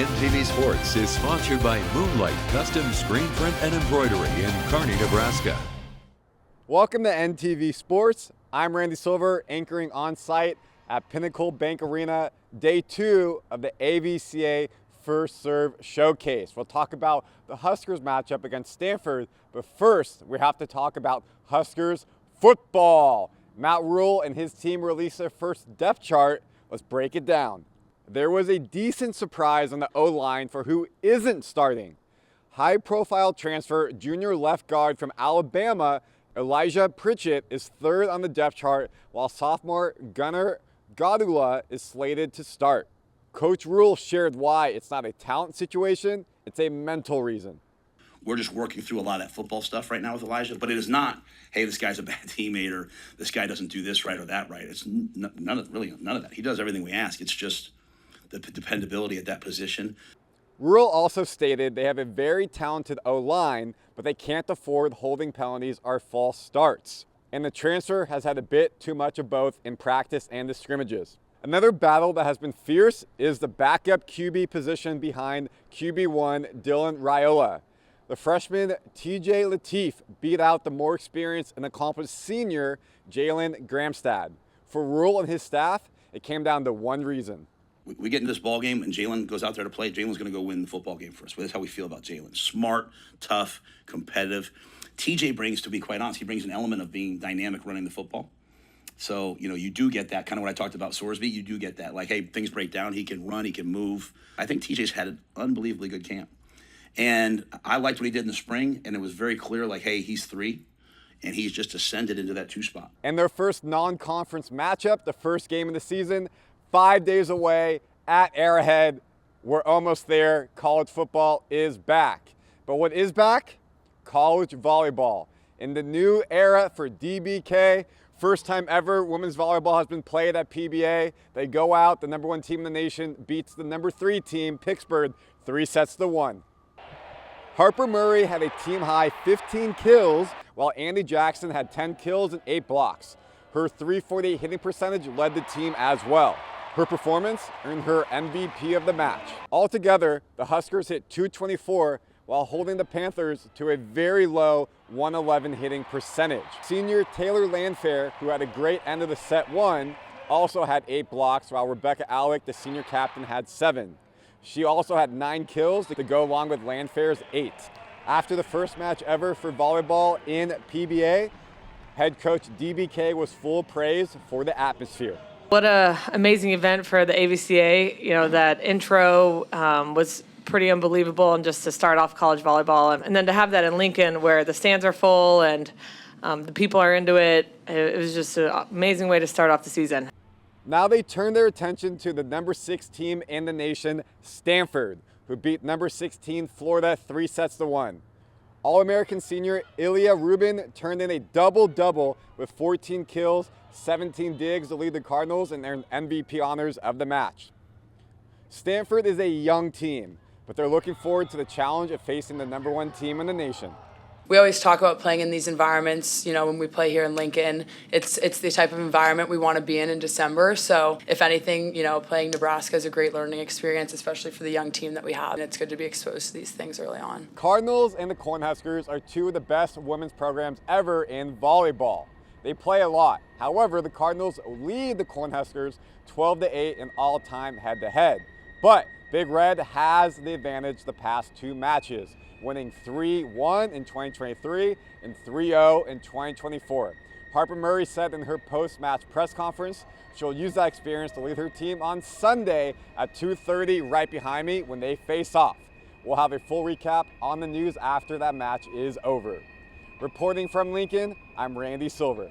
NTV Sports is sponsored by Moonlight Custom Screen Print and Embroidery in Kearney, Nebraska. Welcome to NTV Sports. I'm Randy Silver, anchoring on site at Pinnacle Bank Arena, day 2 of the AVCA First Serve Showcase. We'll talk about the Huskers matchup against Stanford, but first we have to talk about Huskers football. Matt Rhule and his team released their first depth chart. Let's break it down. There was a decent surprise on the O-line for who isn't starting. High-profile transfer junior left guard from Alabama, Elijah Pritchett, is third on the depth chart, while sophomore Gunnar Godula is slated to start. Coach Rhule shared why it's not a talent situation, it's a mental reason. We're just working through a lot of that football stuff right now with Elijah, but it is not, hey, this guy's a bad teammate or this guy doesn't do this right or that right. It's none of that. He does everything we ask. It's just the dependability at that position. Rhule also stated they have a very talented O-line, but they can't afford holding penalties or false starts. And the transfer has had a bit too much of both in practice and the scrimmages. Another battle that has been fierce is the backup QB position behind QB1 Dylan Rhule. The freshman TJ Lateef beat out the more experienced and accomplished senior Jalen Gramstad. For Rhule and his staff, it came down to one reason. We get into this ball game and Jalen goes out there to play. Jalen's going to go win the football game for us. That's how we feel about Jalen. Smart, tough, competitive. TJ brings, to be quite honest, he brings an element of being dynamic running the football. So, you do get that, kind of what I talked about Sorsby, you do get that. Like, hey, things break down, he can run, he can move. I think TJ's had an unbelievably good camp. And I liked what he did in the spring, and it was very clear, like, hey, he's 3, and he's just ascended into that 2 spot. And their first non-conference matchup, the first game of the season, 5 days away at Arrowhead. We're almost there. College football is back. But what is back? College volleyball. In the new era for DBK, first time ever women's volleyball has been played at PBA. They go out, the number 1 team in the nation beats the number 3 team, Pittsburgh, 3-1. Harper Murray had a team-high 15 kills, while Andy Jackson had 10 kills and 8 blocks. Her .348 hitting percentage led the team as well. Her performance earned her MVP of the match. Altogether, the Huskers hit .224 while holding the Panthers to a very low .111 hitting percentage. Senior Taylor Landfair, who had a great end of the set 1, also had 8 blocks, while Rebecca Alwick, the senior captain, had 7. She also had 9 kills to go along with Landfair's 8. After the first match ever for volleyball in PBA, head coach DBK was full praise for the atmosphere. What an amazing event for the AVCA. That intro was pretty unbelievable, and just to start off college volleyball. And then to have that in Lincoln where the stands are full and the people are into it, it was just an amazing way to start off the season. Now they turn their attention to the number 6 team in the nation, Stanford, who beat number 16 Florida 3-1. All-American senior Ilya Rubin turned in a double-double with 14 kills, 17 digs to lead the Cardinals and earn MVP honors of the match. Stanford is a young team, but they're looking forward to the challenge of facing the number 1 team in the nation. We always talk about playing in these environments, when we play here in Lincoln. It's the type of environment we want to be in December. So if anything, playing Nebraska is a great learning experience, especially for the young team that we have. And it's good to be exposed to these things early on. Cardinals and the Cornhuskers are 2 of the best women's programs ever in volleyball. They play a lot. However, the Cardinals lead the Cornhuskers 12-8 in all-time head-to-head. But Big Red has the advantage the past 2 matches, winning 3-1 in 2023 and 3-0 in 2024. Harper Murray said in her post-match press conference she'll use that experience to lead her team on Sunday at 2:30 right behind me when they face off. We'll have a full recap on the news after that match is over. Reporting from Lincoln, I'm Randy Silver.